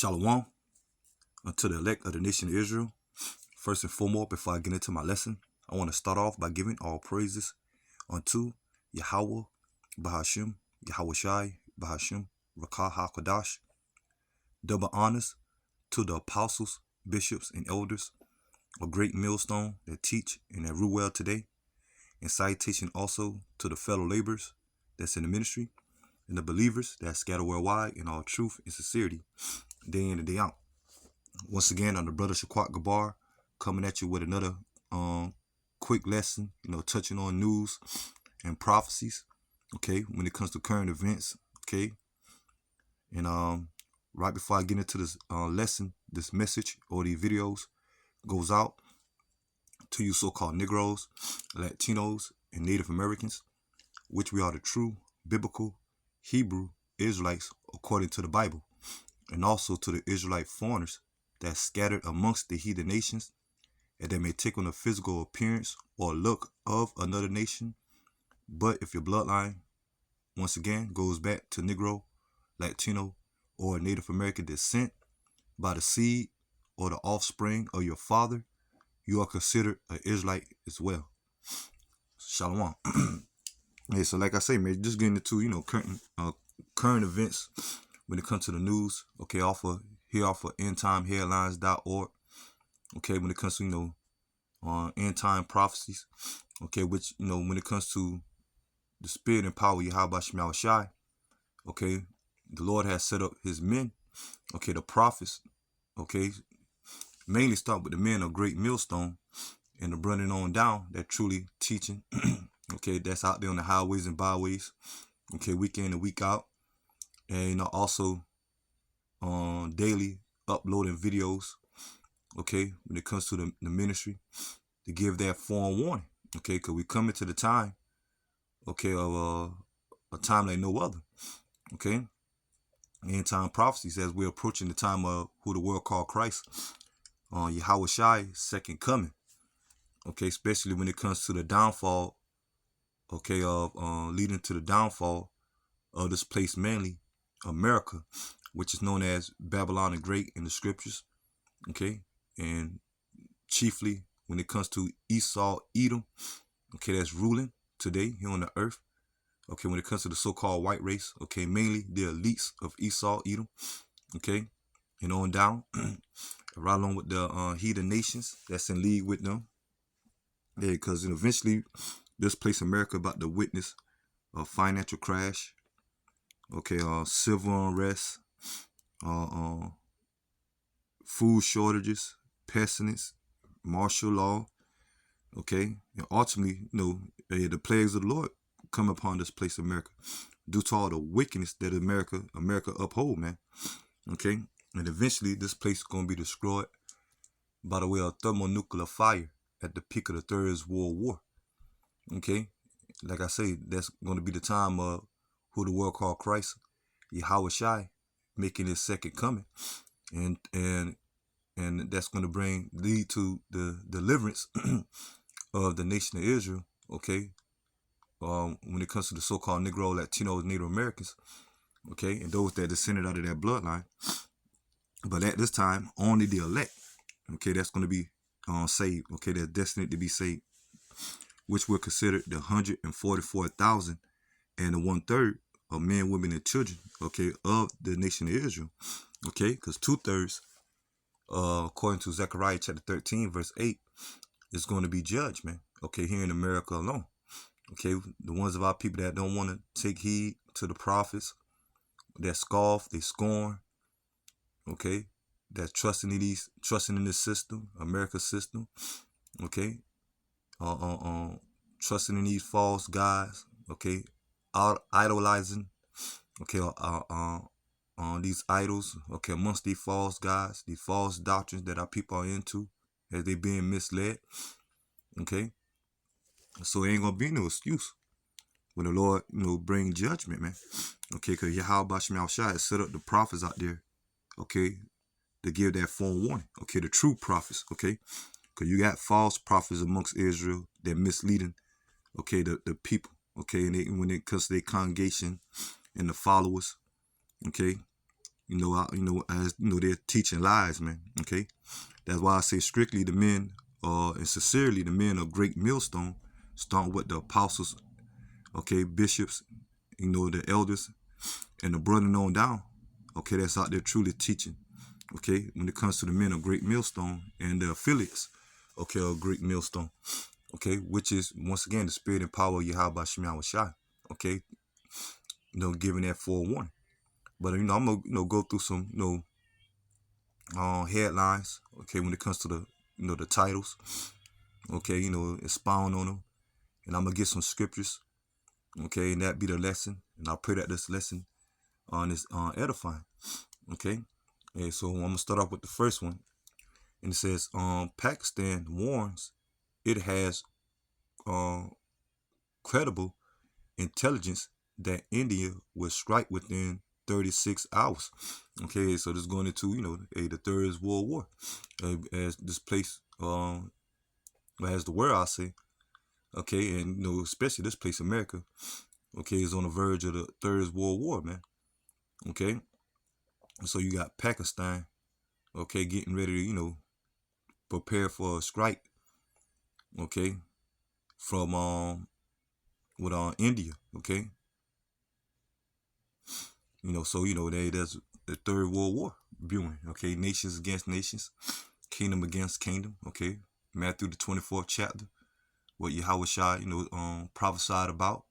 Shalom unto the elect of the nation of Israel. First and foremost, before I get into my lesson, I want to start off by giving all praises unto Yahweh, Bahashim, Yahweh Shai, Bahashim, Rakah HaKadosh. Double honors to the apostles, bishops, and elders, a great millstone that teach and that rule well today. And citation also to the fellow laborers that's in the ministry and the believers that scatter worldwide in all truth and sincerity, day in and day out. Once again, I'm the brother Shaquat Gabar, coming at you with another quick lesson, touching on news and prophecies, okay, when it comes to current events, okay. And right before I get into this lesson, this message or these videos goes out to you so-called Negroes, Latinos, and Native Americans, which we are the true biblical Hebrew Israelites according to the Bible, and also to the Israelite foreigners that scattered amongst the heathen nations, and that may take on a physical appearance or look of another nation. But if your bloodline, once again, goes back to Negro, Latino, or Native American descent by the seed or the offspring of your father, you are considered an Israelite as well. Shalom. Yeah, so like I say, man, just getting into, current events when it comes to the news, okay, off of endtimeheadlines.org, okay, when it comes to, end time prophecies, okay, which, when it comes to the spirit and power of Yahweh Shemel Shai, okay, the Lord has set up his men, okay, the prophets, okay, mainly start with the men of Great Millstone and the running on down that truly teaching, okay, that's out there on the highways and byways, okay, week in and week out, and also daily uploading videos, okay, when it comes to the ministry, to give that forewarning, okay, because we come into the time, okay, of a time like no other, okay, end time prophecies as we're approaching the time of who the world called Christ, Yahweh Shai, second coming, okay, especially when it comes to the downfall, okay, of leading to the downfall of this place, mainly America, which is known as Babylon the Great in the scriptures, okay, and chiefly when it comes to Esau, Edom, okay, that's ruling today here on the earth, okay, when it comes to the so-called white race, okay, mainly the elites of Esau, Edom, okay, and on down, right along with the heathen nations that's in league with them, yeah, because eventually this place America about to witness a financial crash, okay, civil unrest, food shortages, pestilence, martial law, okay, and ultimately, the plagues of the Lord come upon this place America due to all the wickedness that America uphold, man, okay, and eventually this place is going to be destroyed by the way of thermonuclear fire at the peak of the Third World War, okay, like I say, that's going to be the time of who the world called Christ, Yahweh Shai, making his second coming, and that's going to lead to the deliverance of the nation of Israel, okay, when it comes to the so-called Negro, Latinos, Native Americans, okay, and those that descended out of that bloodline. But at this time, only the elect, okay, that's going to be saved, okay, they're destined to be saved, which were considered the 144,000 and the 1/3 of men, women, and children, okay, of the nation of Israel, okay, because 2/3, according to Zechariah chapter 13, verse 8, is going to be judged, man, okay, here in America alone, okay, the ones of our people that don't want to take heed to the prophets, that scoff, they scorn, okay, that trusting in this system, America's system, okay, trusting in these false gods, okay, idolizing, okay, these idols, okay, amongst these false gods, these false doctrines that our people are into, as they being misled, okay, so it ain't gonna be no excuse when the Lord, bring judgment, man, okay, because Yahweh Shemel Shai has set up the prophets out there, okay, to give that forewarning, okay, the true prophets, okay, because you got false prophets amongst Israel that misleading, okay, the people, okay, and when it comes to their congregation and the followers, okay, As they're teaching lies, man. Okay, that's why I say strictly the men, and sincerely the men of Great Millstone, starting with the apostles, okay, bishops, the elders, and the brother on down, okay, that's out there truly teaching, okay, when it comes to the men of Great Millstone and the affiliates, okay, of Great Millstone, okay, which is once again the spirit and power of Yahweh Shem Shai, okay, giving that forewarning. But I'm gonna go through some headlines, okay, when it comes to the titles, okay, expound on them, and I'm gonna get some scriptures, okay, and that be the lesson, and I pray that this lesson is edifying, okay. And so I'm gonna start off with the first one, and it says, Pakistan warns it has credible intelligence that India will strike within 36 hours. Okay, so this is going into the Third World War, as this place as the world, I say, okay, and especially this place, America, okay, is on the verge of the Third World War, man. Okay, so you got Pakistan, okay, getting ready to prepare for a strike, okay, from with India, okay, so there's the Third World War brewing, okay, nations against nations, kingdom against kingdom, okay, Matthew the 24th chapter, what Yahweh Shai, prophesied about,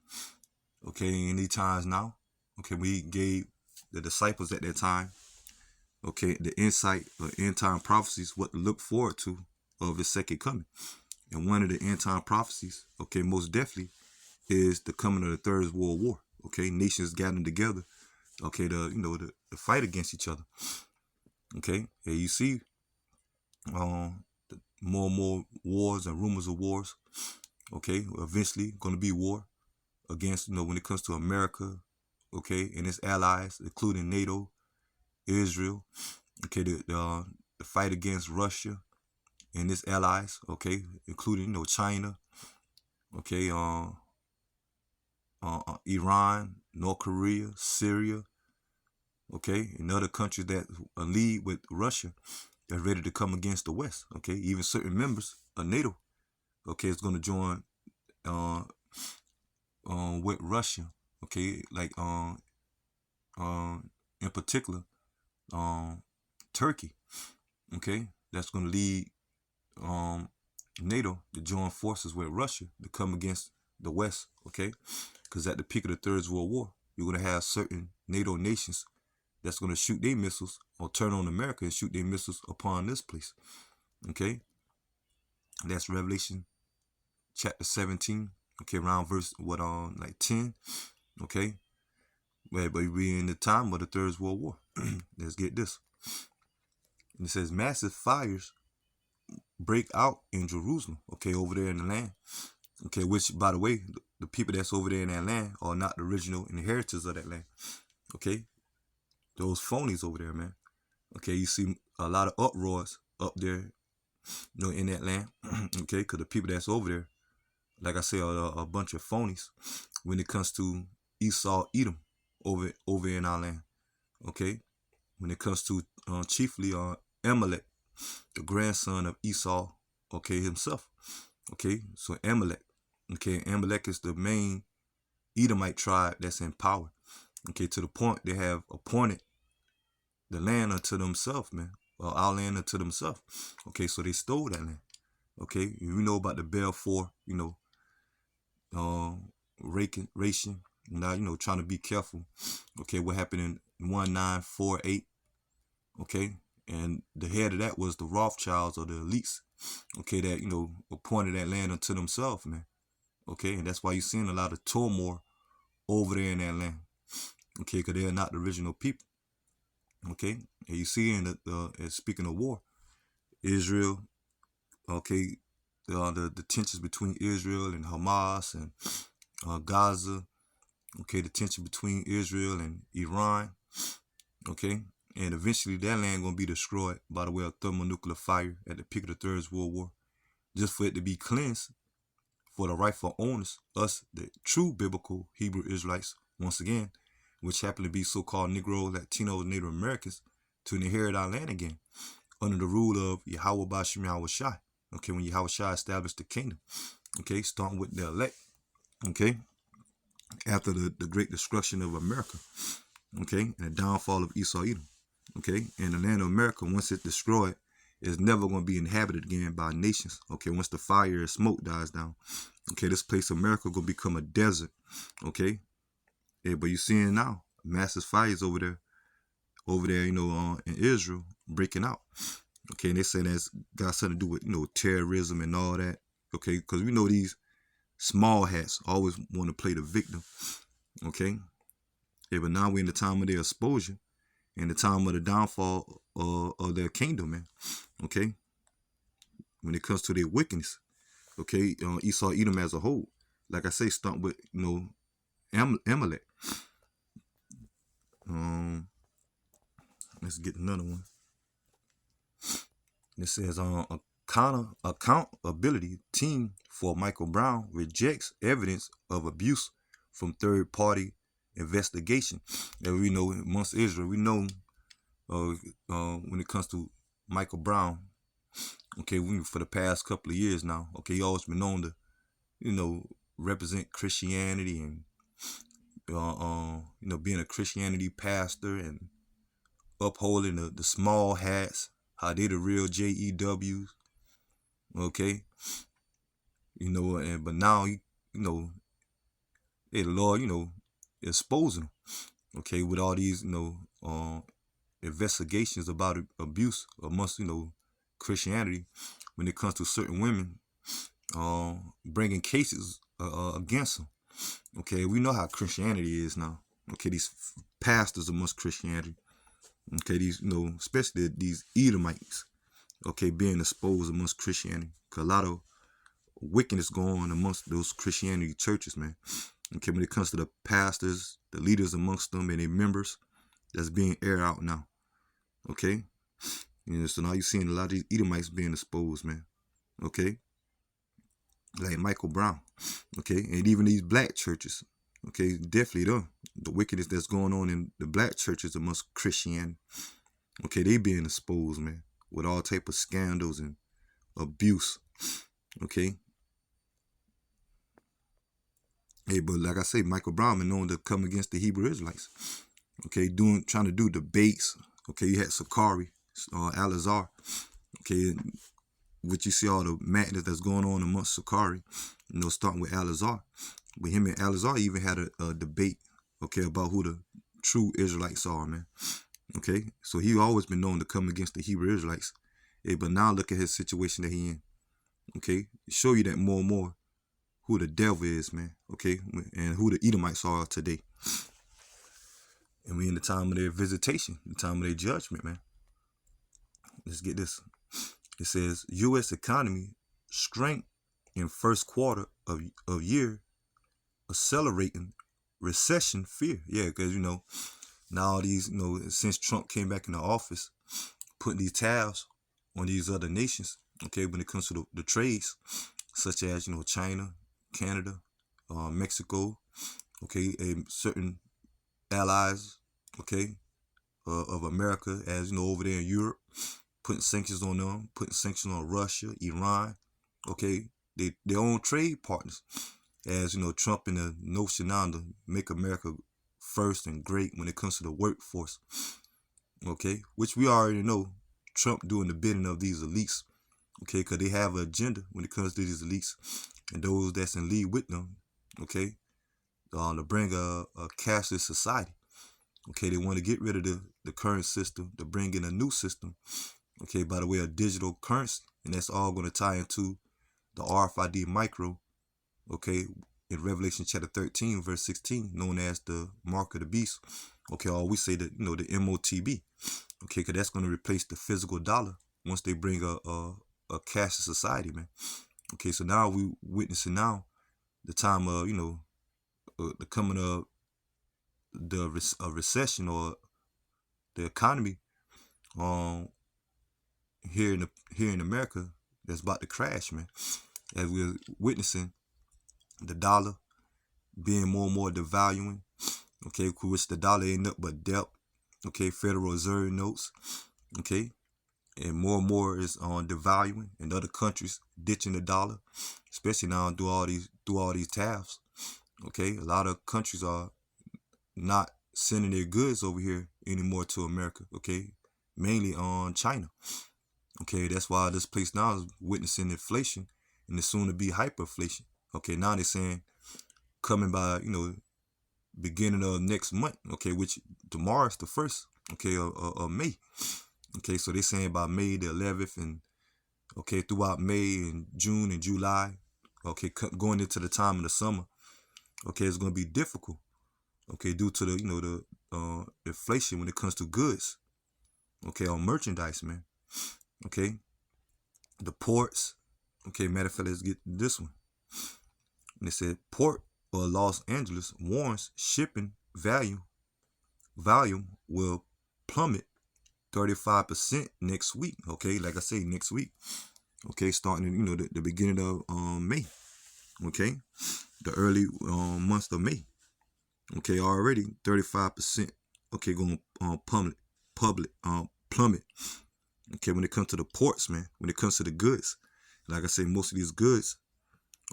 okay, in these times now, okay, we gave the disciples at that time, okay, the insight of end time prophecies, what to look forward to of his second coming. And one of the end time prophecies, okay, most definitely is the coming of the Third World War, okay, nations gathering together, okay, to fight against each other, okay, and you see more and more wars and rumors of wars, okay, eventually going to be war against, when it comes to America, okay, and its allies, including NATO, Israel, okay, the fight against Russia and its allies, okay, including, China, okay, Iran, North Korea, Syria, okay, and other countries that lead with Russia that's ready to come against the West, okay, even certain members of NATO, okay, is going to join with Russia, okay, like in particular Turkey, okay, that's going to lead NATO to join forces with Russia to come against the West, okay, because at the peak of the Third World War, you're going to have certain NATO nations that's going to shoot their missiles or turn on America and shoot their missiles upon this place, okay. That's Revelation chapter 17, okay, around verse like 10, okay. But we're in the time of the Third World War. Let's get this. And it says massive fires break out in Jerusalem, okay, over there in the land, okay, which, by the way, the people that's over there in that land are not the original inheritors of that land, okay. Those phonies over there, man. Okay, you see a lot of uproars up there, in that land, okay, because the people that's over there, like I say, are a bunch of phonies when it comes to Esau, Edom, over in our land, okay. When it comes to chiefly Amalek, the grandson of Esau, okay, himself, okay. So Amalek, okay, Amalek is the main Edomite tribe that's in power, okay, to the point they have appointed the land unto themselves, man, or our land unto themselves, okay. So they stole that land, okay. You know about the Balfour, ration. Now, trying to be careful, okay, what happened in 1948, okay, and the head of that was the Rothschilds or the elites, okay, that, appointed that land unto themselves, man, okay, and that's why you're seeing a lot of turmoil over there in that land, okay, because they're not the original people, okay, and you see in speaking of war, Israel, okay, the tensions between Israel and Hamas and Gaza, okay, the tension between Israel and Iran, okay, and eventually that land gonna be destroyed by the way of thermonuclear fire at the peak of the Third World War, just for it to be cleansed for the rightful owners, us, the true biblical Hebrew Israelites, once again, which happen to be so-called Negro, Latino, Native Americans, to inherit our land again under the rule of Yahweh Bashim Yahweh Shai. Okay, when Yahweh Shai established the kingdom. Okay, starting with the elect. Okay, after the great destruction of America. Okay, and the downfall of Esau Edom. Okay, and the land of America, once it's destroyed, is never going to be inhabited again by nations. Okay, once the fire and smoke dies down. Okay, this place America going to become a desert. Okay, yeah, but you're seeing now massive fires over there, in Israel breaking out. Okay, and they say that's got something to do with terrorism and all that. Okay, because we know these small hats always want to play the victim. Okay, yeah, but now we're in the time of their exposure and the time of the downfall of their kingdom, man. Okay, when it comes to their wickedness. Okay, Esau Edom as a whole, like I say, start with Amalek. Let's get another one. It says accountability team for Michael Brown rejects evidence of abuse from third-party investigation. And we know amongst Israel, we know when it comes to Michael Brown, okay, for the past couple of years now, okay, he always been known to, represent Christianity and, being a Christianity pastor and upholding the small hats, how they the real JEWs, okay, but now the Lord, exposing them, okay, with all these, investigations about abuse amongst, Christianity when it comes to certain women, bringing cases against them. Okay, we know how Christianity is now. Okay, these pastors amongst Christianity. Okay, these, especially these Edomites. Okay, being exposed amongst Christianity. Because a lot of wickedness going on amongst those Christianity churches, man. Okay, when it comes to the pastors, the leaders amongst them and their members, that's being aired out now. Okay? So now you're seeing a lot of these Edomites being exposed, man. Okay? Like Michael Brown. Okay? And even these black churches. Okay? Definitely the wickedness that's going on in the black churches amongst Christianity. Okay? They being exposed, man. With all type of scandals and abuse. Okay? Hey, but like I say, Michael Brown been known to come against the Hebrew Israelites. Okay, trying to do debates. Okay, you had Sakari, Alazar. Okay, which you see all the madness that's going on amongst Sakari. Starting with Alazar. But him and Alazar even had a debate. Okay, about who the true Israelites are, man. Okay, so he always been known to come against the Hebrew Israelites. Hey, but now look at his situation that he in. Okay, show you that more and more who the devil is, man. Okay, and who the Edomites are today. And we in the time of their visitation, the time of their judgment, man. Let's get this. It says U.S. economy strength in first quarter of year, accelerating recession fear. Yeah, because now these since Trump came back in the office, putting these tariffs on these other nations. Okay, when it comes to the trades, such as China, Canada, Mexico. Okay, and certain allies, okay, of America, as over there in Europe, putting sanctions on them, putting sanctions on Russia, Iran, okay, their own trade partners, as Trump in the notion now to make America first and great when it comes to the workforce, okay, which we already know Trump doing the bidding of these elites, okay, because they have an agenda when it comes to these elites and those that's in league with them, okay, to bring a cashless society. Okay, they want to get rid of the current system to bring in a new system, okay, by the way of digital currency. And that's all going to tie into the RFID micro, okay, in Revelation chapter 13, verse 16, known as the mark of the beast. Okay, or we say that, the MOTB. Okay, because that's going to replace the physical dollar once they bring a cashless society, man. Okay, so now we witnessing now the time of, the coming of the recession or the economy here in America that's about to crash, man. As we're witnessing the dollar being more and more devaluing, okay, which the dollar ain't up but debt, okay, Federal Reserve notes, okay, and more is on devaluing, and other countries ditching the dollar, especially now through all these tariffs. Okay, a lot of countries are not sending their goods over here anymore to America. Okay, mainly on China. Okay, that's why this place now is witnessing inflation and it's soon to be hyperinflation. Okay, now they're saying coming by beginning of next month. Okay, which tomorrow is the first. Okay, of May. Okay, so they're saying by May the 11th and okay throughout May and June and July. Okay, going into the time of the summer. Okay, it's gonna be difficult. Okay, due to the inflation when it comes to goods. Okay, on merchandise, man. Okay, the ports. Okay, matter of fact, let's get this one. And it said Port of Los Angeles warns shipping volume will plummet 35% next week. Okay, like I say, next week. Okay, starting in the beginning of May. Okay, the early months of May. Okay, already 35%. Okay, going plummet. Okay, when it comes to the ports, man. When it comes to the goods, like I say, most of these goods,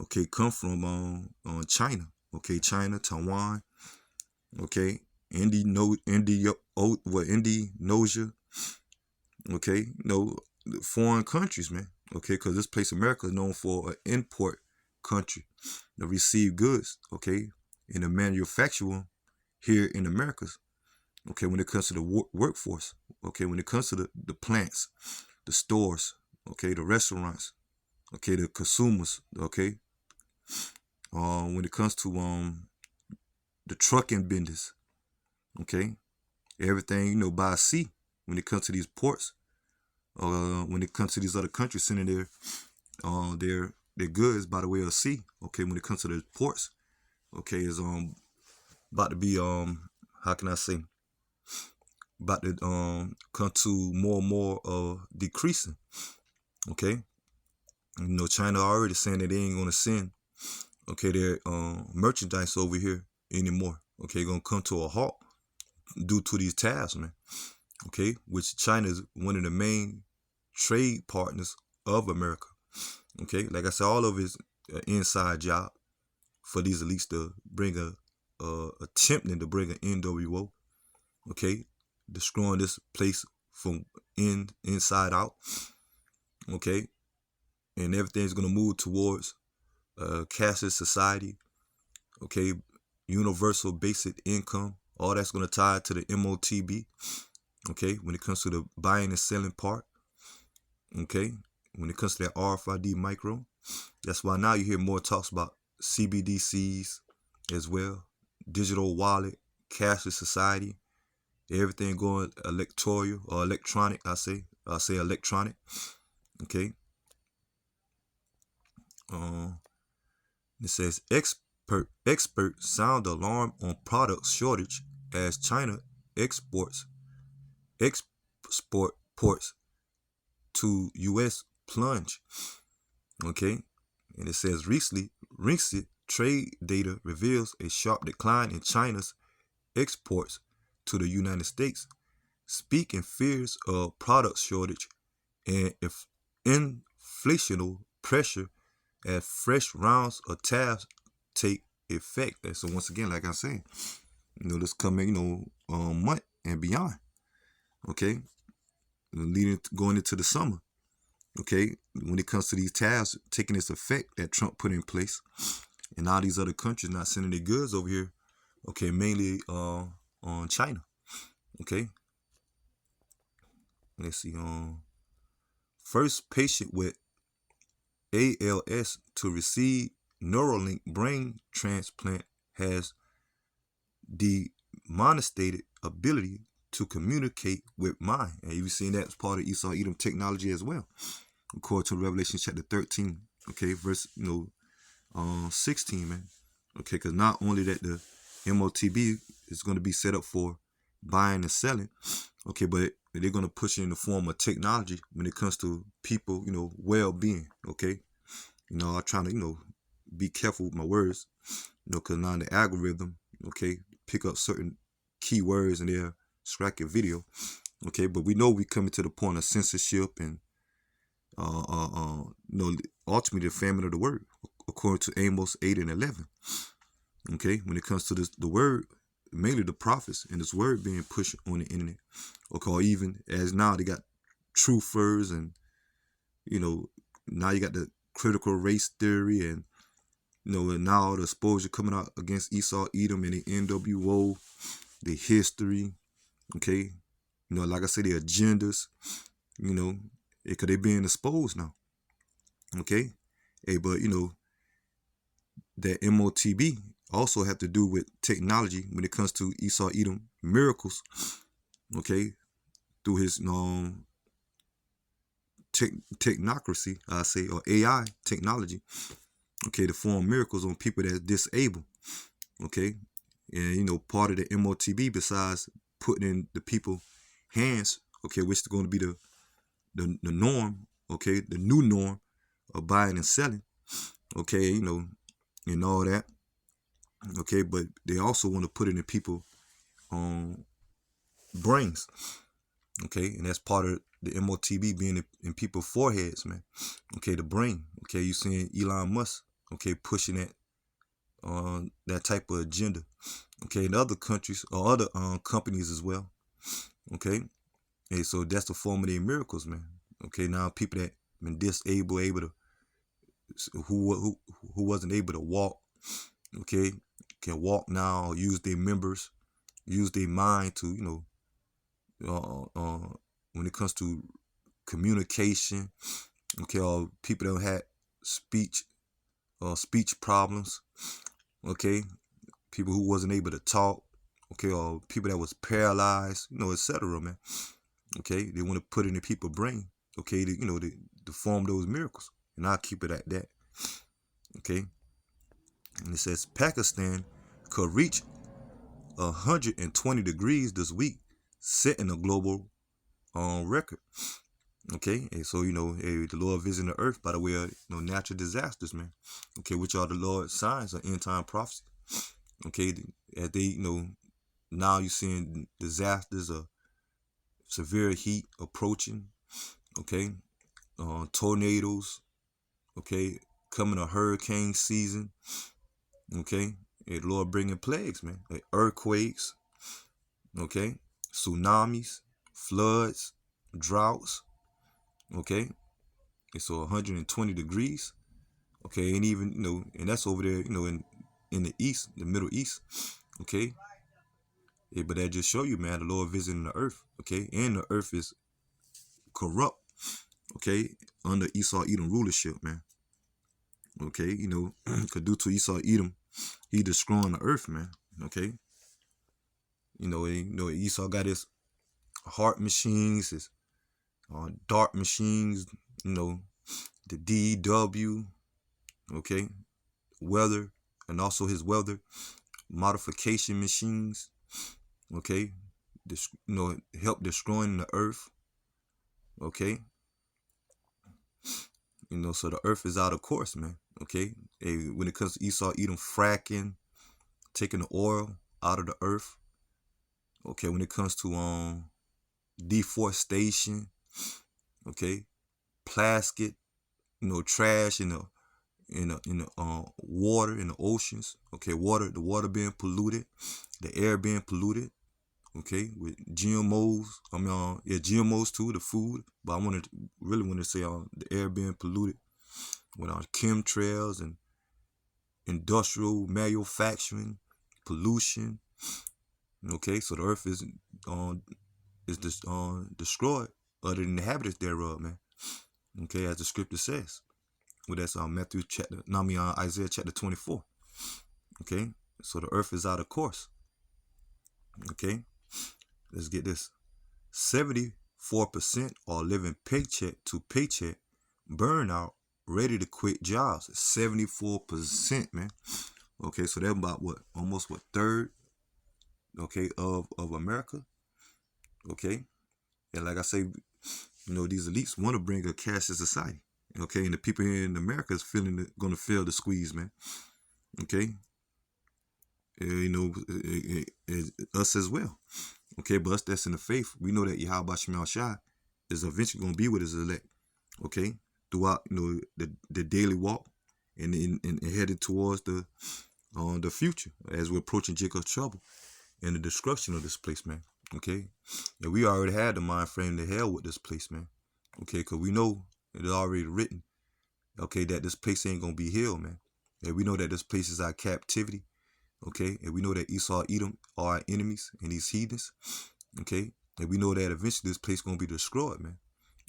okay, come from China. Okay, China, Taiwan. Okay, Indonesia. Okay, foreign countries, man. Okay, because this place America is known for an import country to receive goods. Okay, and to manufacture them here in Americas. Okay, when it comes to the workforce. Okay, when it comes to the plants, the stores. Okay, the restaurants. Okay, the consumers. Okay, when it comes to the trucking business. Okay, everything by sea. When it comes to these ports, when it comes to these other countries sending their goods by the way of sea. Okay, when it comes to the ports, okay, is about to be how can I say, about to come to more and more decreasing. Okay, China already saying that they ain't gonna send their merchandise over here anymore. Okay, gonna come to a halt due to these tariffs, man. Okay, which China is one of the main trade partners of America. Okay, like I said, all of it's an inside job for these elites to bring attempting to bring an NWO. Okay, destroying this place from inside out. Okay, and everything's gonna move towards cashless society. Okay, universal basic income. All that's gonna tie to the MOTB. Okay, when it comes to the buying and selling part. Okay, when it comes to that RFID micro, that's why now you hear more talks about CBDCs as well, digital wallet, cashless society, everything going electoral or electronic. I say electronic. Okay. It says experts sound alarm on product shortage as China export ports to U.S. plunge. Okay, and it says recent trade data reveals a sharp decline in China's exports to the United States, speaking fears of product shortage and inflationary pressure as fresh rounds of tariffs take effect. And so once again, like I said, this coming month and beyond. Okay, going into the summer. Okay, when it comes to these tariffs taking its effect that Trump put in place, and all these other countries not sending their goods over here. Okay, mainly on China. Okay, let's see. First patient with ALS to receive Neuralink brain transplant has demonstrated ability to communicate with mind. And you've seen that as part of Esau Edom technology as well, according to Revelation chapter 13. Okay, verse 16, man. Okay, because not only that the MOTB is going to be set up for buying and selling, okay, but they're going to push it in the form of technology when it comes to people, well-being. Okay, I'm trying to be careful with my words, because now the algorithm, okay, pick up certain keywords and they'll strike your video. Okay, but we know we coming to the point of censorship and ultimately the famine of the word, according to Amos 8 and 11. Okay, when it comes to the word, mainly the prophets and this word being pushed on the internet. Okay, or even as now they got truthers and now you got the critical race theory and and now the exposure coming out against Esau, Edom, and the NWO, the history. Okay, like I said, the agendas. Because they being exposed now. Okay, hey, but that MOTB also have to do with technology when it comes to Esau, Edom miracles. Okay, through his technocracy, I say, or AI technology. Okay, to form miracles on people that's disabled. Okay, and part of the MOTB, besides putting in the people hands, okay, which is going to be the norm, okay, the new norm of buying and selling, okay, and all that, okay, but they also want to put it in people brains, okay, and that's part of the MOTB being in people's foreheads, man. Okay, the brain. Okay, you seeing Elon Musk, okay, pushing that type of agenda. Okay, in other countries or other companies as well. Okay, and so that's the form of their miracles, man. Okay, now people that been disabled, able to who wasn't able to walk, okay, can walk now, or use their members, use their mind to when it comes to communication, okay, or people that had speech problems, okay, people who wasn't able to talk, okay, or people that was paralyzed, etc., man. Okay, they want to put it in people's brain, okay, to form those miracles, and I'll keep it at that. Okay, and it says Pakistan could reach 120 degrees this week, setting a global record. Okay, and so the Lord visiting the earth by the way of natural disasters, man. Okay, which are the Lord's signs of end time prophecy. Okay, as they now you're seeing disasters of severe heat approaching. Okay, tornadoes. Okay, coming a hurricane season. Okay, and the Lord bringing plagues, man, like earthquakes. Okay, tsunamis, floods, droughts. Okay, and so 120 degrees. Okay, and even and that's over there, in the east, the Middle East. Okay, yeah, but that just show you, man, the Lord visiting the earth. Okay, and the earth is corrupt. Okay, under Esau Edom rulership, man. Okay, cause due to Esau Edom, he destroying the earth, man. Okay, Esau got his heart machines, his dart machines, the DW, okay, weather, and also his weather modification machines, okay, help destroying the earth, okay, so the earth is out of course, man, okay. When it comes to Esau Edom fracking, taking the oil out of the earth, okay, when it comes to deforestation, okay, plastic, trash in the water, in the oceans, okay, the water being polluted, the air being polluted, okay, with GMOs. GMOs too, the food, but I really want to say the air being polluted with chemtrails and industrial manufacturing, pollution. Okay, so the earth is destroyed, other than the inhabitants thereof, man. Okay, as the scripture says. Well, that's Isaiah chapter 24. Okay, so the earth is out of course. Okay, let's get this. 74% are living paycheck to paycheck, burnout, ready to quit jobs. 74%, man. Okay, so they're about almost third, okay, of America. Okay, and like I say, these elites want to bring a cashless society. Okay, and the people here in America is gonna feel the squeeze, man. Okay, us as well. Okay, but us that's in the faith, we know that Yahweh Shemel Shai is eventually going to be with his elect. Okay, throughout the daily walk and headed towards the future as we're approaching Jacob's trouble and the destruction of this place, man. Okay, and we already had the mind frame to hell with this place, man. Okay, because we know it's already written. Okay, that this place ain't gonna be healed, man. And we know that this place is our captivity. Okay, and we know that Esau, Edom are our enemies and these heathens. Okay, and we know that eventually this place gonna be destroyed, man.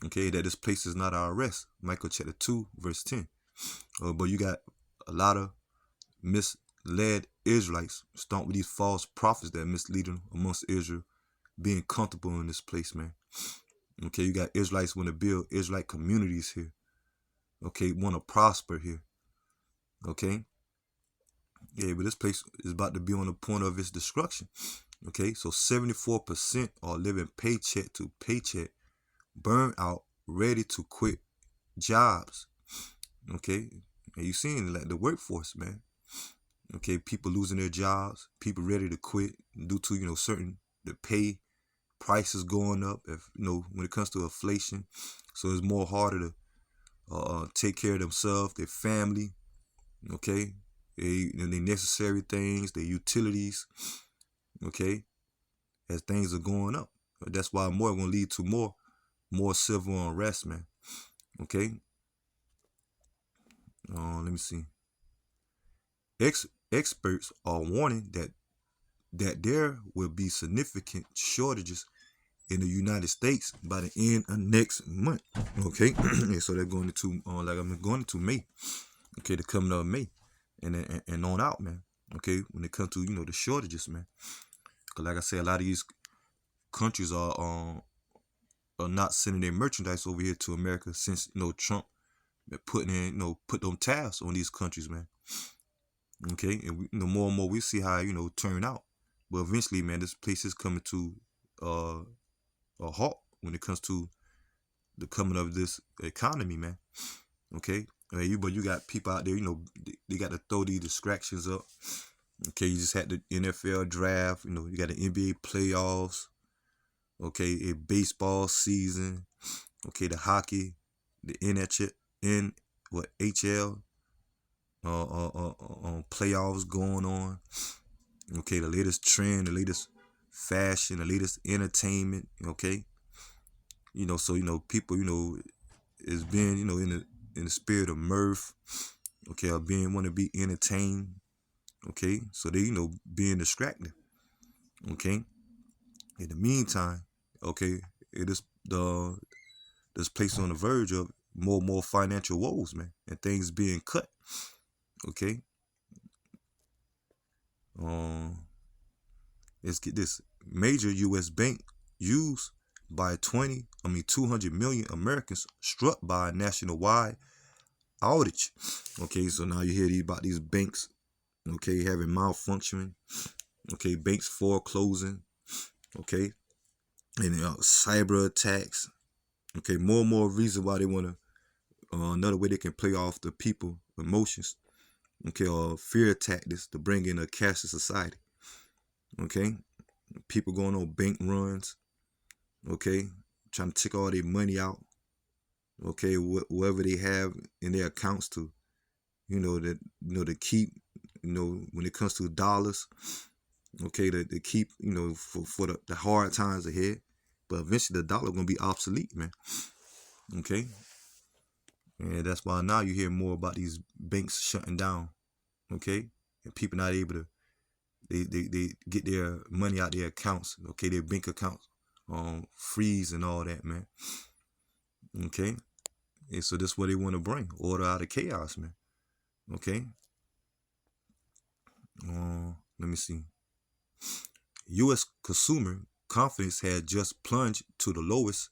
Okay, that this place is not our rest. Michael chapter 2, verse 10. But you got a lot of misled Israelites stomped with these false prophets that mislead them amongst Israel, being comfortable in this place, man. Okay, you got Israelites want to build Israelite communities here. Okay, want to prosper here. Okay, yeah, but this place is about to be on the point of its destruction. Okay, so 74% are living paycheck to paycheck, burned out, ready to quit jobs. Okay, and you seeing like the workforce, man. Okay, people losing their jobs, people ready to quit due to certain the pay prices going up. If when it comes to inflation, so it's more harder to take care of themselves, their family. Okay, the necessary things, the utilities. Okay, as things are going up, that's why more going to lead to more civil unrest, man. Okay, let me see. Experts are warning that there will be significant shortages in the United States by the end of next month. Okay, and so they're going into like I'm going into May. Okay, the coming of May, and on out, man. Okay, when it comes to the shortages, man. Cause like I said, a lot of these countries are not sending their merchandise over here to America since Trump putting in put them tariffs on these countries, man. Okay, and more and more we see how turn out, but eventually, man, this place is coming to a halt when it comes to the coming of this economy, man. Okay, but you got people out there, they got to throw these distractions up. Okay, you just had the NFL draft, you got the NBA playoffs. Okay, a baseball season. Okay, the hockey, the HL playoffs going on. Okay, the latest trend, the latest fashion, the latest entertainment. Okay, so people is being in the spirit of mirth. Okay, or being want to be entertained. Okay, so they being distracted. Okay, in the meantime, okay, it is this place on the verge of more financial woes, man, and things being cut. Okay, let's get this. Major U.S. bank used by 200 million Americans struck by a nationwide outage. Okay, so now you hear about these banks, okay, having malfunctioning. Okay, banks foreclosing. Okay, and cyber attacks. Okay, more and more reason why they want to another way they can play off the people emotions. Okay, or fear tactics to bring in a cashless society. Okay, people going on bank runs. Okay, trying to take all their money out. Okay, whatever they have in their accounts to, to keep, when it comes to dollars. Okay, to keep, for the hard times ahead. But eventually the dollar gonna be obsolete, man. Okay, and that's why now you hear more about these banks shutting down. Okay, and people not able to they get their money out their accounts. Okay, their bank accounts freeze and all that, man. Okay, and so that's what they want to bring, order out of chaos, man. Okay, let me see. U.S. consumer confidence had just plunged to the lowest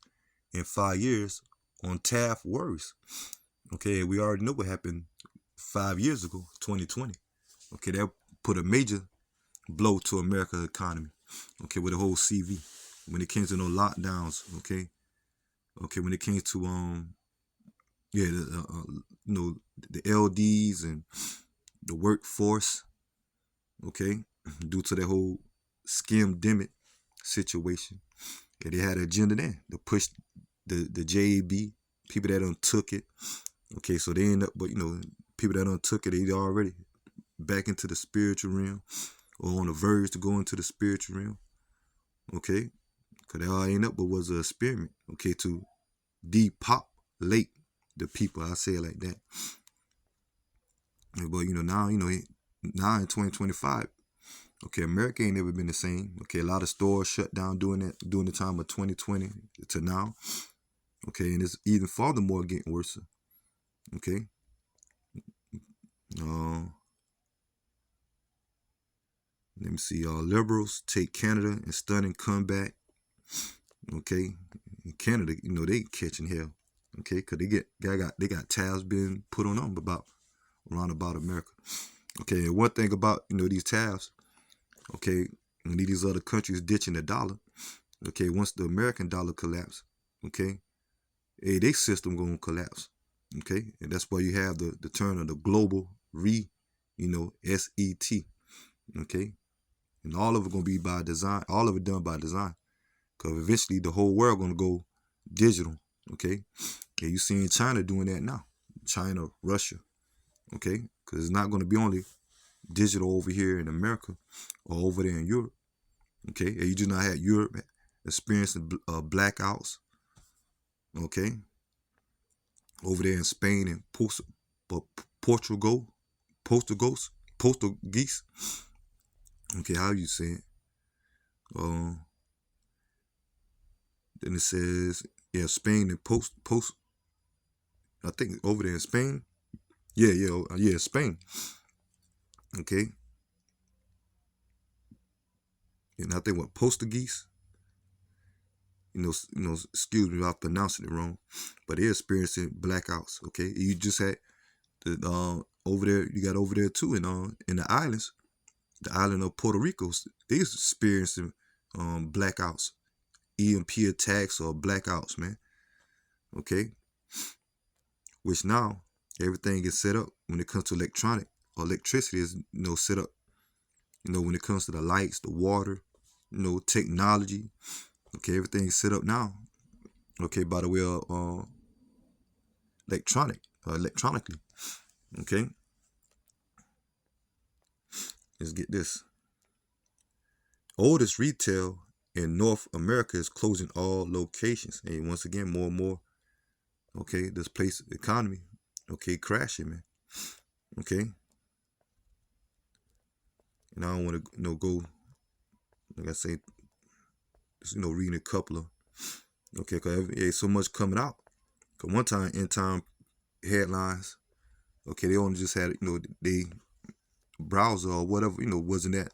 in 5 years on tariff worries. Okay, we already know what happened 5 years ago, 2020. Okay, that put a major blow to America's economy. Okay, with the whole CV. When it came to no lockdowns, okay, when it came to the LDs and the workforce, okay, due to that whole scam situation. And they had an agenda then to push the JAB, people that done took it. Okay, so they end up, but people that done took it, they already back into the spiritual realm or on the verge to go into the spiritual realm. Okay, because they all end up but was an experiment. Okay, to depopulate the people. I say it like that. But now in 2025. Okay, America ain't never been the same. Okay, a lot of stores shut down during the time of 2020 to now. Okay, and it's even furthermore getting worse. Okay. Let me see. Liberals take Canada in stunning comeback. Okay, in Canada, they catching hell. Okay, because they got tabs being put on them around about America. Okay, and one thing about these tabs. Okay, when these other countries ditching the dollar. Okay, once the American dollar collapse. Okay, their system gonna collapse. Okay, and that's why you have the turn of the global SET. Okay, and all of it gonna be by design. All of it done by design, because eventually the whole world gonna go digital. Okay, and you seeing China doing that now. China, Russia. Okay, because it's not gonna be only digital over here in America or over there in Europe. Okay, and you just not had Europe experiencing blackouts. Okay, over there in Spain and Portuguese. Okay, how you say it? Then it says, Spain and post. I think over there in Spain. Yeah, Spain. Okay. And I think what Portuguese. Excuse me if I'm pronouncing it wrong, but they're experiencing blackouts. Okay, you just had the over there. You got over there too, in the islands, the island of Puerto Rico. They're experiencing blackouts, EMP attacks or blackouts, man. Okay, which now everything is set up when it comes to electricity is set up. When it comes to the lights, the water, technology. Okay, everything's set up now. Okay, by the way of electronically. Okay, let's get this. Oldest retail in North America is closing all locations, and once again, more and more. Okay, this place economy. Okay, crashing, man. Okay, and I don't want to go. Like I say, just, reading a couple of. Okay, because there's so much coming out. Because one time, in time headlines. Okay, they only just had they browser or whatever wasn't that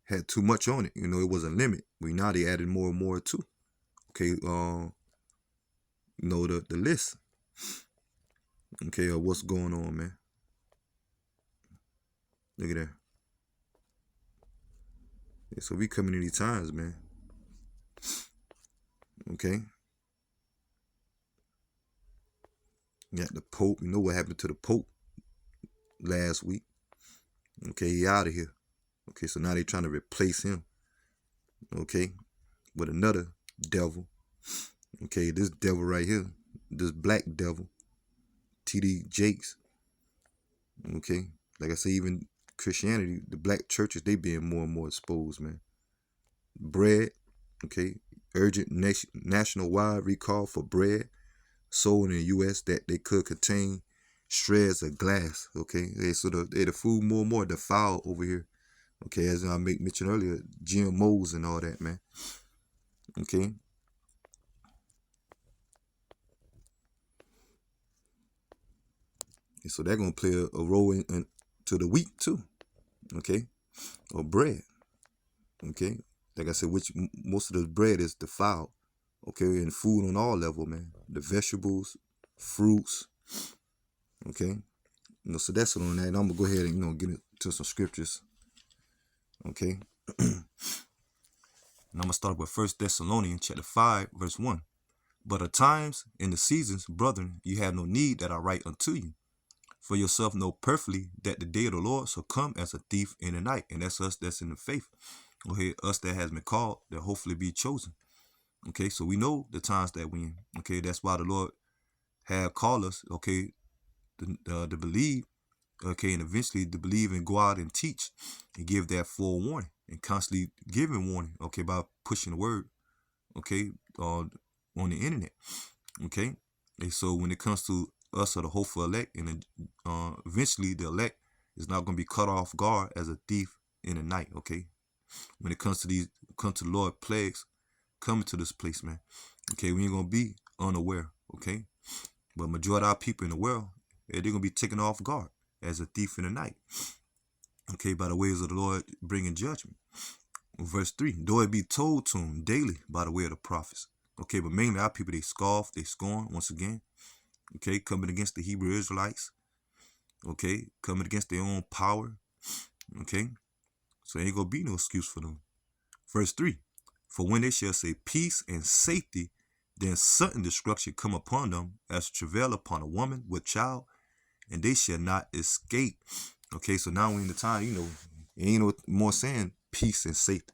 had too much on it. It was a limit. Now they added more and more too. Okay, the list. Okay, what's going on, man? Look at that. Yeah, so we coming in these times, man. Okay. You got the Pope. You know what happened to the Pope last week? Okay, he out of here. Okay, so now they trying to replace him. Okay, with another devil. Okay, this devil right here, this black devil, T.D. Jakes. Okay, like I say, even Christianity, the black churches, they being more and more exposed, man. Bread. Okay, urgent national-wide recall for bread sold in the U.S. that they could contain shreds of glass. Okay, so the food more and more defiled over here. Okay, as I mentioned earlier, GMOs and all that, man. Okay. And so they're gonna play a role in to the wheat too. Okay, or bread. Okay, like I said, which most of the bread is defiled. Okay, and food on all level, man. The vegetables, fruits. Okay, so that's what on that. And I'm gonna go ahead and get into some scriptures. Okay, and I'm gonna start with 1 Thessalonians chapter 5, verse 1. But at times in the seasons, brethren, you have no need that I write unto you. For yourself know perfectly that the day of the Lord shall come as a thief in the night. And that's us that's in the faith. Okay, us that has been called, that hopefully be chosen. Okay, so we know the times that we in. Okay, that's why the Lord had called us, okay, to believe, okay, and eventually to believe and go out and teach and give that forewarning and constantly giving warning, okay, by pushing the word, okay, on the internet, okay. And so when it comes to us or the hopeful elect, and eventually the elect is not going to be cut off guard as a thief in the night, okay. When it comes to the Lord plagues coming to this place, man, okay, we ain't going to be unaware, okay. But majority of our people in the world, they're going to be taken off guard as a thief in the night, okay, by the ways of the Lord bringing judgment. Verse 3, though it be told to them daily by the way of the prophets. Okay, but mainly our people, they scoff, they scorn, once again, okay, coming against the Hebrew Israelites, okay, coming against their own power, okay, so ain't gonna be no excuse for them. Verse 3, for when they shall say peace and safety, then sudden destruction come upon them as travail upon a woman with child, and they shall not escape. Okay, so now we're in the time, it ain't no more saying peace and safety.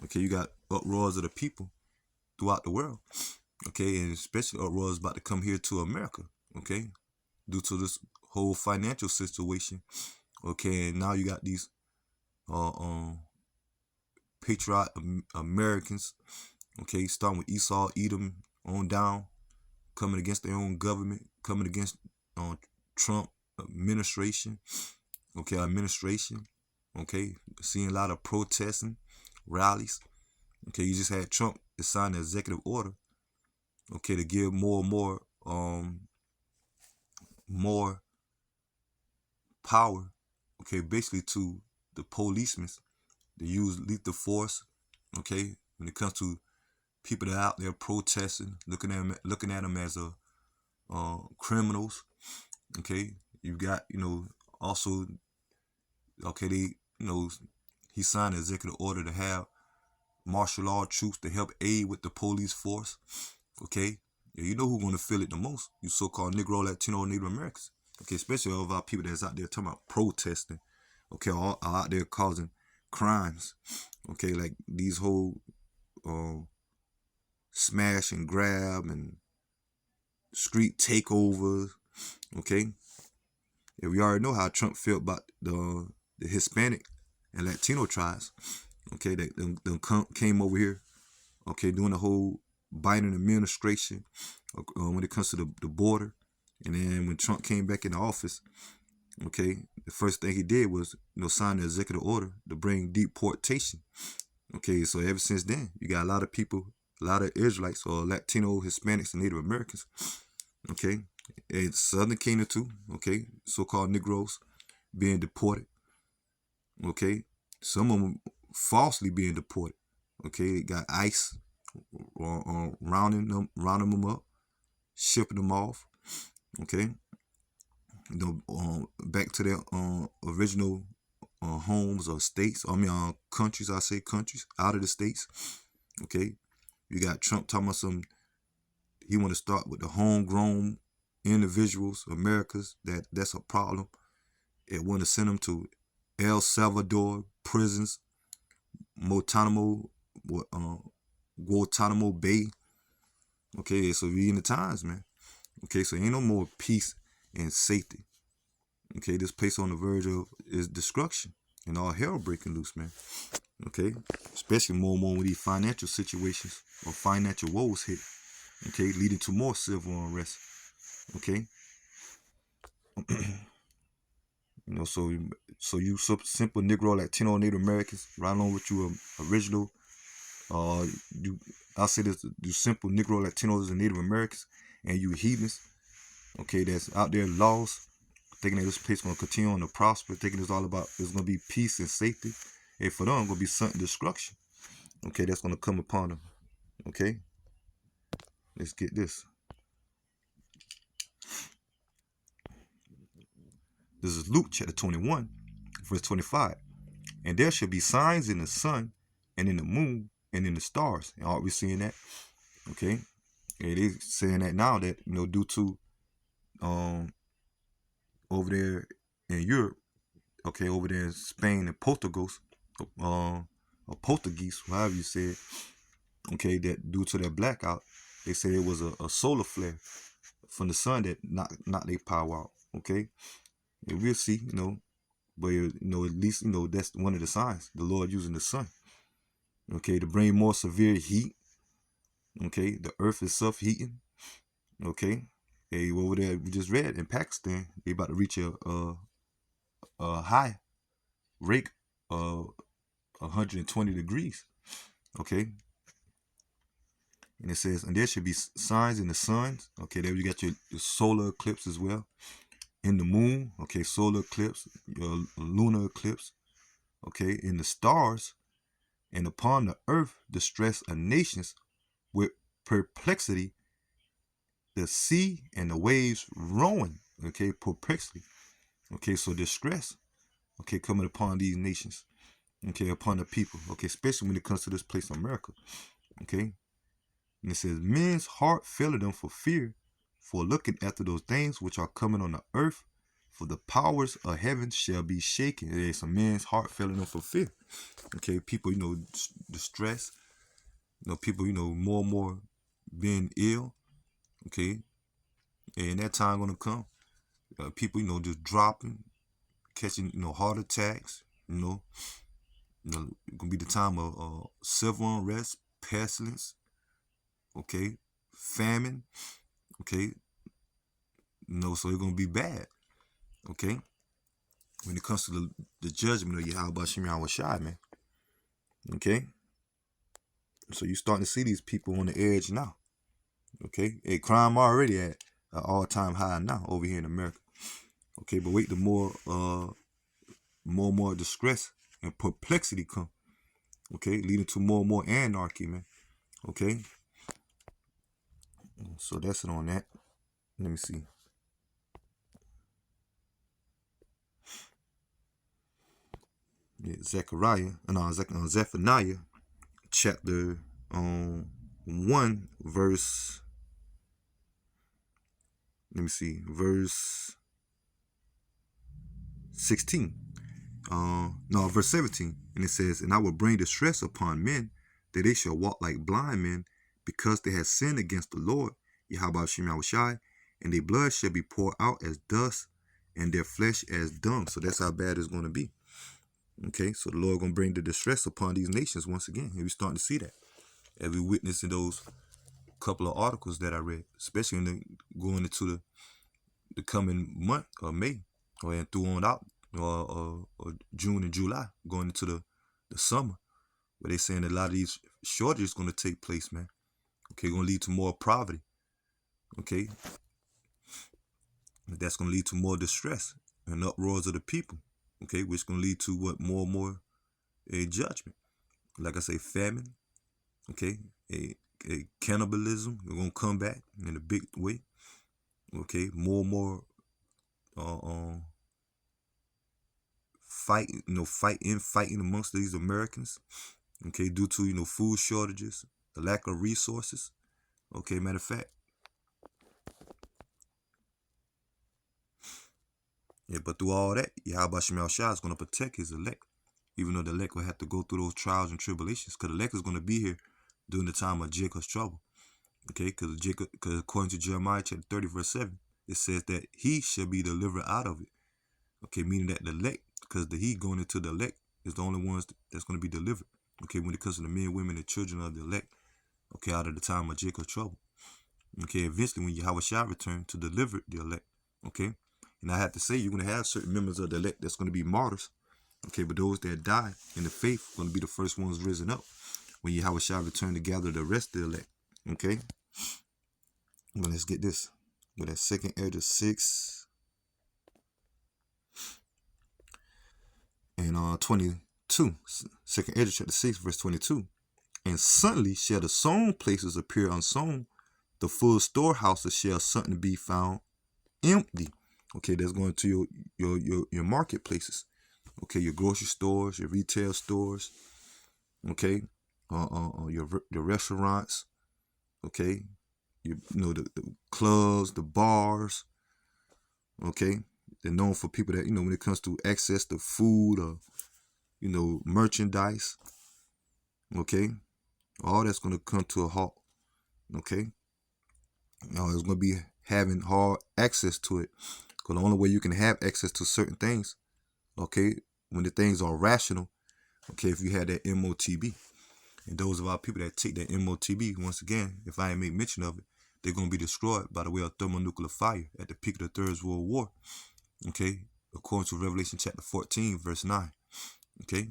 Okay, you got uproars of the people throughout the world. Okay, and especially uproars about to come here to America. Okay, due to this whole financial situation. Okay, and now you got these patriot Americans. Okay, starting with Esau, Edom on down, coming against their own government, coming against Trump administration. Okay, Okay, seeing a lot of protesting, rallies. Okay, you just had Trump sign an executive order. Okay, to give more power. Okay, basically to the policemen to use lethal force. Okay, when it comes to people that are out there protesting, looking at them as criminals. Okay, you got also, okay, he signed an executive order to have martial law troops to help aid with the police force. Okay, you know who's going to feel it the most? You so-called Negro, Latino, Native Americans. Okay, especially all of our people that's out there talking about protesting. Okay, are out there causing crimes. Okay, like these whole smash and grab and street takeovers. Okay, and we already know how Trump felt about the Hispanic and Latino tribes. Okay, they came over here. Okay, doing the whole Biden administration when it comes to the border. And then when Trump came back into office, okay, the first thing he did was sign the executive order to bring deportation. Okay, so ever since then, you got a lot of people, a lot of Israelites or Latino, Hispanics, and Native Americans, okay, and Southern Kingdom too, okay, so-called Negroes being deported, okay, some of them falsely being deported, okay, they got ICE rounding them up, shipping them off, okay, back to their original homes or states. Countries. I say countries out of the states. Okay, you got Trump talking about he want to start with the homegrown individuals, Americas. That's a problem. It want to send them to El Salvador prisons, Guantanamo Bay. Okay, so we in the times, man. Okay, so ain't no more peace and safety. Okay, this place on the verge of is destruction and all hell breaking loose, man. Okay, especially more and more with these financial situations or financial woes hit. Okay, leading to more civil unrest. Okay, so you simple Negro, Latino, Native Americans, right along with you original. I'll say this: you simple Negro, Latinos, and Native Americans, and you heathens. Okay, that's out there lost, thinking that this place gonna continue on to prosper, thinking it's gonna be peace and safety. And for them, gonna be sudden destruction. Okay, that's gonna come upon them. Okay, let's get this. This is Luke chapter 21, verse 25. And there shall be signs in the sun, and in the moon, and in the stars. And aren't we seeing that? Okay, and they saying that now that due to over there in Europe, okay, over there in Spain and or Portuguese, however you say it, okay, that due to that blackout, they said it was a solar flare from the sun that knocked their power out, okay? And we'll see, but at least that's one of the signs. The Lord using the sun, okay, to bring more severe heat. Okay, the earth is self-heating. Okay, hey, over there we just read in Pakistan they about to reach a high rate of 120 degrees. Okay, and it says, and there should be signs in the suns. Okay, there you got your solar eclipse as well. In the moon, okay, solar eclipse, your lunar eclipse. Okay, in the stars, and upon the earth distress of nations with perplexity, the sea and the waves roaring. Okay, perplexity. Okay, so distress. Okay, coming upon these nations. Okay, upon the people. Okay, especially when it comes to this place, America. Okay, and it says, men's heart faileth them for fear, for looking after those things which are coming on the earth, for the powers of heaven shall be shaken. There's some men's heart failing them for fear. Okay, people, distress. People, more and more being ill. Okay, and that time gonna come. People, just dropping, catching, heart attacks. It's gonna be the time of civil unrest, pestilence. Okay, famine. Okay, so it's gonna be bad. Okay, when it comes to the judgment of Yahweh Shem Yahweh Shai, man. Okay, so you starting to see these people on the edge now. Okay, crime already at an all-time high now over here in America. Okay, but wait, the more and more distress and perplexity come. Okay, leading to more and more anarchy, man. Okay, so that's it on that. Let me see. Yeah, Zephaniah chapter 1 verse, let me see, verse 16. No, verse 17. And it says, and I will bring distress upon men, that they shall walk like blind men, because they have sinned against the Lord, Yahweh Shem Yahushai, and their blood shall be poured out as dust, and their flesh as dung. So that's how bad it's going to be. Okay, so the Lord going to bring the distress upon these nations once again. And we're starting to see that as we witness in those couple of articles that I read, especially going into the coming month of May, and through on out, or June and July, going into the summer, where they're saying a lot of these shortages going to take place, man. Okay, going to lead to more poverty. Okay, that's going to lead to more distress and uproars of the people. Okay, which is going to lead to what, more and more a judgment. Like I say, famine. Okay, a cannibalism. We're going to come back in a big way. Okay, more and more fighting amongst these Americans. Okay, due to food shortages, the lack of resources. Okay, matter of fact. Yeah, but through all that, Yahweh Shem Shah is going to protect his elect, even though the elect will have to go through those trials and tribulations, because the elect is going to be here during the time of Jacob's trouble. Okay, because according to Jeremiah chapter 30 verse 7, it says that he shall be delivered out of it. Okay, meaning that the elect, because the he going into the elect is the only ones that's going to be delivered. Okay, when it comes to the men, women, and children of the elect. Okay, out of the time of Jacob's trouble. Okay, eventually when Yahweh shall return to deliver the elect. Okay, and I have to say, you're going to have certain members of the elect that's going to be martyrs. Okay, but those that die in the faith are going to be the first ones risen up when Yahweh shall return to gather the rest of the elect. Okay, but let's get this. With that 2nd Ezra 6 and 22. 2nd Ezra chapter 6 verse 22. And suddenly shall the sown places appear unsown, the full storehouses shall suddenly be found empty. Okay, that's going to your marketplaces. Okay, your grocery stores, your retail stores. Okay, your restaurants. Okay, the clubs, the bars. Okay, They're known for people that, when it comes to access to food or, merchandise, okay? All that's going to come to a halt, okay? It's going to be having hard access to it. Because the only way you can have access to certain things, okay, when the things are rational, okay, if you had that MOTB. And those of our people that take that MOTB, once again, if I ain't make mention of it, they're going to be destroyed by the way of thermonuclear fire at the peak of the Third World War, okay, according to Revelation chapter 14, verse 9, okay?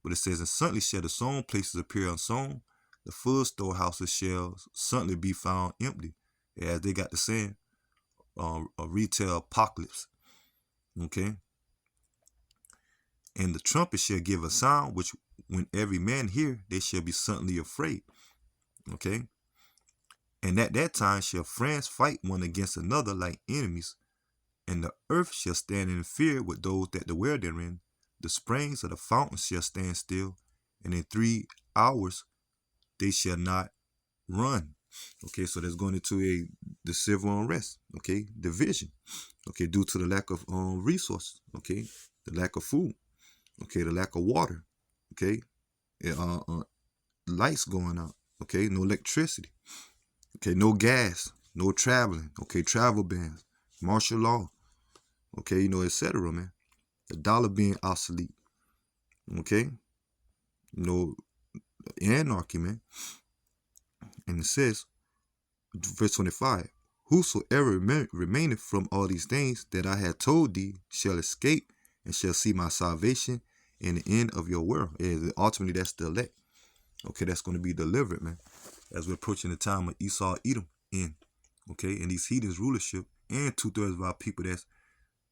But it says, and suddenly shall the sown places appear unsown, the full storehouses shall suddenly be found empty, as they got the saying, a retail apocalypse, okay? And the trumpet shall give a sound, which when every man hear, they shall be suddenly afraid, okay? And at that time shall friends fight one against another like enemies, and the earth shall stand in fear with those that dwell therein. The springs of the fountains shall stand still, and in 3 hours they shall not run. Okay, so that's going into the civil unrest, okay, division, okay, due to the lack of resources, okay, the lack of food, okay, the lack of water, okay, lights going out, okay, no electricity, okay, no gas, no traveling, okay, travel bans, martial law, okay, etc., man. The dollar being obsolete, okay, anarchy, man. And it says, verse 25, whosoever remaineth from all these things that I have told thee shall escape and shall see my salvation in the end of your world. And ultimately, that's the elect. Okay, that's going to be delivered, man, as we're approaching the time of Esau, Edom, okay, and these heathens rulership, and 2/3 of our people that's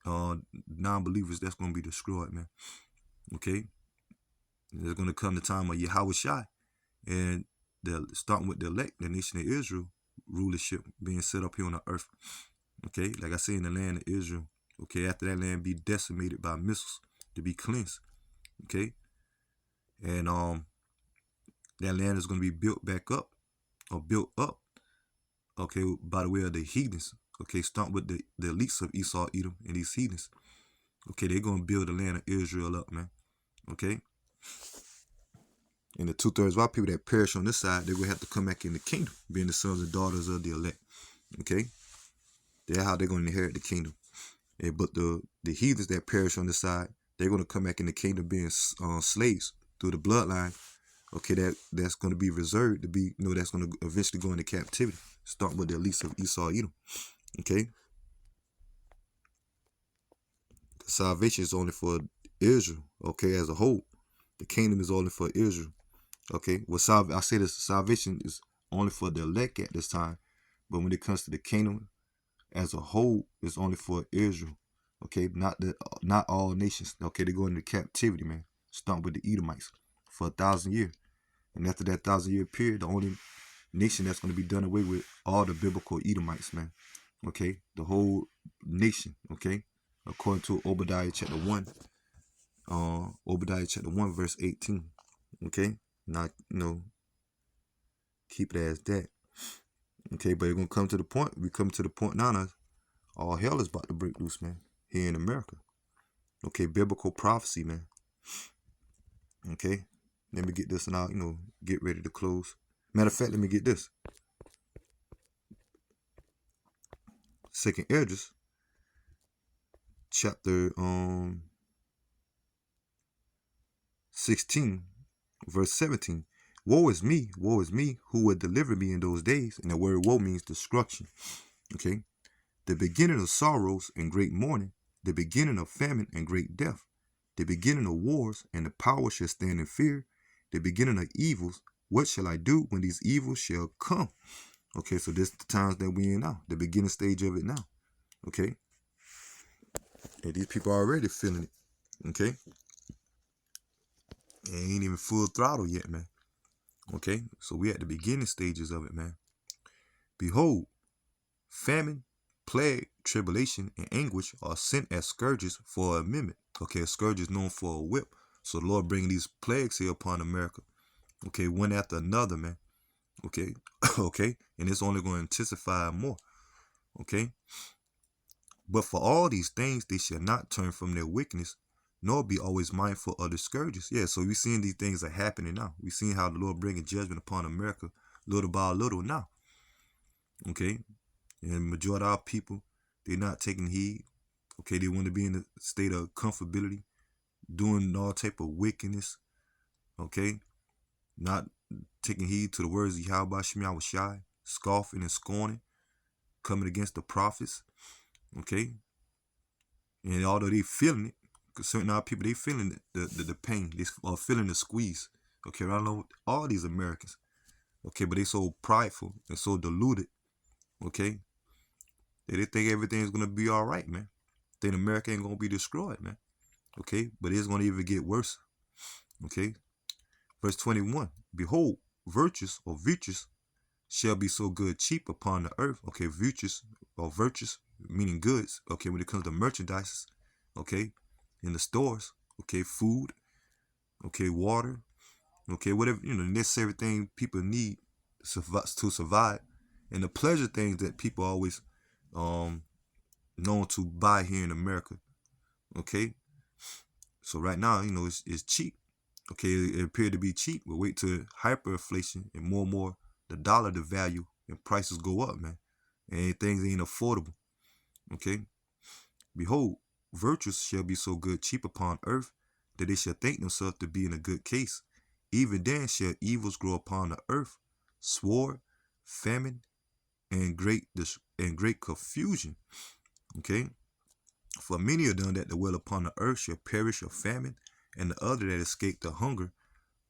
non-believers, that's going to be destroyed, man. Okay, there's going to come the time of Yahweh Shai, and starting with the elect, the nation of Israel, rulership being set up here on the earth. Okay, like I say, in the land of Israel. Okay, after that land be decimated by missiles to be cleansed. Okay, and that land is going to be built back up, or built up, okay, by the way of the heathens. Okay, start with the elites of Esau, Edom, and these heathens. Okay, they're going to build the land of Israel up, man. Okay, and the 2/3 of our people that perish on this side, they're going to have to come back in the kingdom, being the sons and daughters of the elect. Okay, that's how they're going to inherit the kingdom. But the heathens that perish on this side, they're going to come back in the kingdom being slaves through the bloodline. Okay, that's going to be reserved to be, that's going to eventually go into captivity. Start with the elites of Esau, Edom. Okay, salvation is only for Israel. Okay, as a whole, the kingdom is only for Israel. Okay, well, I say this: salvation is only for the elect at this time, but when it comes to the kingdom as a whole, it's only for Israel. Okay, not all nations. Okay, they go into captivity, man. Start with the Edomites for 1,000 years, and after that 1,000-year period, the only nation that's going to be done away with all the biblical Edomites, man. Okay, the whole nation. Okay, according to Obadiah chapter 1, verse 18. Okay, now keep it as that. Okay, but it's gonna come to the point. We come to the point now. All hell is about to break loose, man. Here in America. Okay, biblical prophecy, man. Okay, let me get this and I'll get ready to close. Matter of fact, let me get this. Second Esdras, chapter 16, verse 17. Woe is me, who will deliver me in those days? And the word woe means destruction. Okay, the beginning of sorrows and great mourning, the beginning of famine and great death, the beginning of wars, and the power shall stand in fear, the beginning of evils. What shall I do when these evils shall come? Okay, so this is the times that we in now, the beginning stage of it now. Okay, and these people are already feeling it. Okay, it ain't even full throttle yet, man. Okay, so we at the beginning stages of it, man. Behold, famine, plague, tribulation, and anguish are sent as scourges for a minute. Okay, a scourge is known for a whip. So the Lord bringing these plagues here upon America. Okay, one after another, man. Okay, okay, and it's only going to intensify more. Okay, But for all these things, they shall not turn from their wickedness, nor be always mindful of the scourges. Yeah, so we're seeing these things are happening now. We're seeing how the Lord bringing judgment upon America little by little now. Okay? And majority of our people, they're not taking heed. Okay, they want to be in a state of comfortability, doing all type of wickedness. Okay? Not taking heed to the words of Yahweh Shem Yahushai, scoffing and scorning, coming against the prophets. Okay? And although they feeling it, because certain other people, they feeling the pain, they are feeling the squeeze. Okay, I know all these Americans. Okay, but they so prideful and so deluded. Okay, they think everything's gonna be all right, man. Then America ain't gonna be destroyed, man. Okay, but it's gonna even get worse. Okay, verse 21. Behold, virtues shall be so good cheap upon the earth. Okay, virtues meaning goods. Okay, when it comes to merchandise. Okay, in the stores. Okay, food. Okay, water. Okay, whatever, necessary thing people need to survive, and the pleasure things that people always um known to buy here in America. Okay, so right now, it's cheap. Okay, it appeared to be cheap, but wait till hyperinflation and more the dollar, the value and prices go up, man, and things ain't affordable. Okay, behold, virtues shall be so good cheap upon earth that they shall think themselves to be in a good case. Even then shall evils grow upon the earth, sword, famine, and great confusion. Okay, for many of them that dwell upon the earth shall perish of famine, and the other that escape the hunger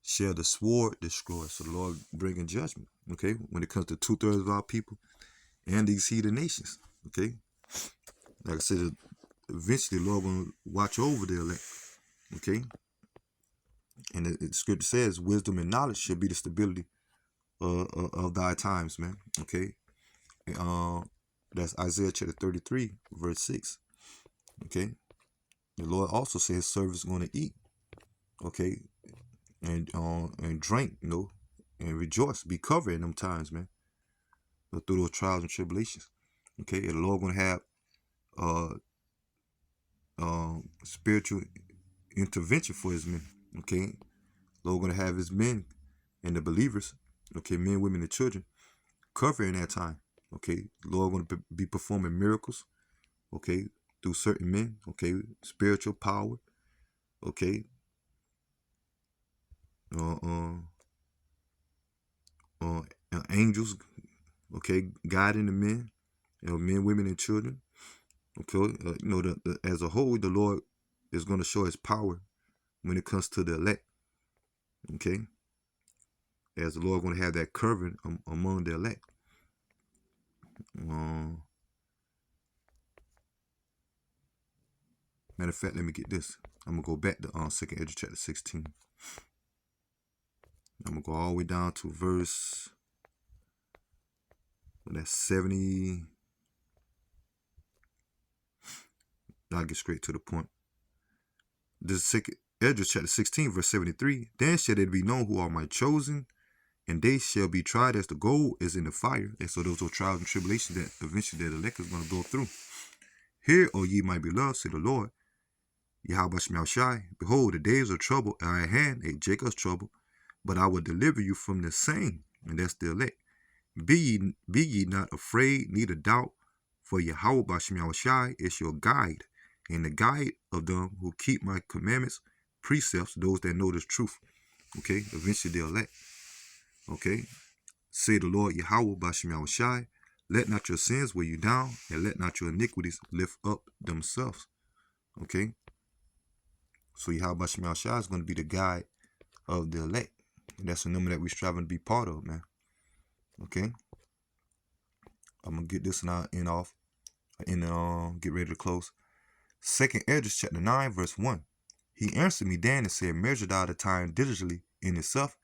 shall the sword destroy. So the Lord bringing judgment. Okay, when it comes to 2/3 of our people and these heathen nations. Okay, like I said, eventually the Lord will watch over the elect. Okay, and the scripture says, wisdom and knowledge should be the stability of thy times, man. Okay, uh, that's Isaiah chapter 33, verse 6. Okay, the Lord also says his servant is going to eat. Okay, and drink, and rejoice, be covered in them times, man. Through those trials and tribulations. Okay, and the Lord going to have uh spiritual intervention for his men. Okay, the Lord going to have his men and the believers. Okay, men, women, and children covered in that time. Okay, the Lord going to be performing miracles. Okay, through certain men. Okay, spiritual power. Okay, uh, uh, uh angels. Okay, guiding the men, men, women, and children. Okay, as a whole, the Lord is going to show his power when it comes to the elect. Okay, as the Lord going to have that covering among the elect. Matter of fact, let me get this. I'm gonna go back to 2nd Ezra chapter 16. I'm gonna go all the way down to verse. That's 70. I'll get straight to the point. This is 2nd Ezra chapter 16, verse 73. Then shall it be known who are my chosen, and they shall be tried as the gold is in the fire. And so those are trials and tribulations that eventually the elect is going to go through. Hear, O ye my beloved, say the Lord, Yahweh Shem Shai, behold, the days of trouble are at hand, a Jacob's trouble, but I will deliver you from the same, and that's the elect. Be ye not afraid, neither doubt, for Yahweh Shem Shai is your guide, and the guide of them who keep my commandments, precepts, those that know the truth. Okay, eventually the elect. Okay, say the Lord Yahweh Bashem Shai, let not your sins weigh you down, and let not your iniquities lift up themselves. Okay, so Yahweh Bashem Shai is going to be the guide of the elect. And that's the number that we're striving to be part of, man. Okay, I'm gonna get this now end off, and get ready to close. 2nd Ezra chapter 9, verse 1. He answered me then and said, measure thou the time diligently in itself,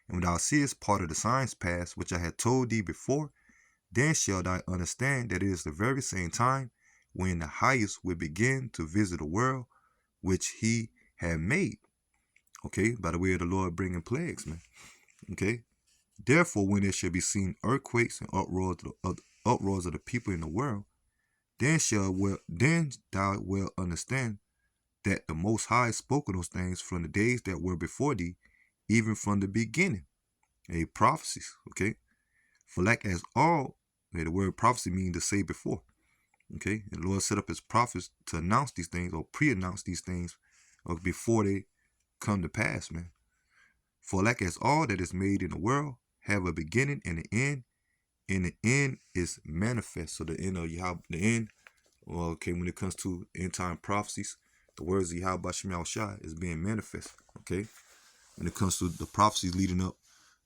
and when thou seest part of the signs pass, which I had told thee before, then shalt thou understand that it is the very same time when the highest will begin to visit the world which he had made. Okay, by the way of the Lord bringing plagues, man. Okay, therefore when there shall be seen earthquakes and uproars of the people in the world, then thou wilt understand that the Most High spoke of those things from the days that were before thee, even from the beginning. Prophecies, okay? For like as all, the word prophecy means to say before, okay? And the Lord set up his prophets to announce these things or pre-announce these things before they come to pass, man. For like as all that is made in the world have a beginning and an end, and the end is manifest. So the end of Yahweh, the end, well, okay, when it comes to end time prophecies, the words of Yahweh Shem Shai is being manifest, okay? When it comes to the prophecies leading up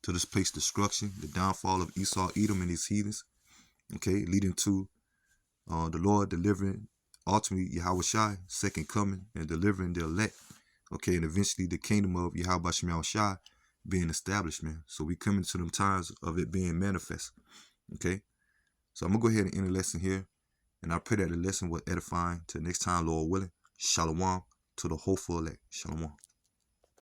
to this place destruction, the downfall of Esau, Edom, and his heathens, okay, leading to the Lord delivering, ultimately Yahweh Shai, second coming, and delivering the elect, okay, and eventually the kingdom of Yahweh Shem Shai being established, man. So we come into them times of it being manifest, okay? So I'm going to go ahead and end the lesson here, and I pray that the lesson was edifying. Till next time, Lord willing, shalom to the hopeful elect. Shalom.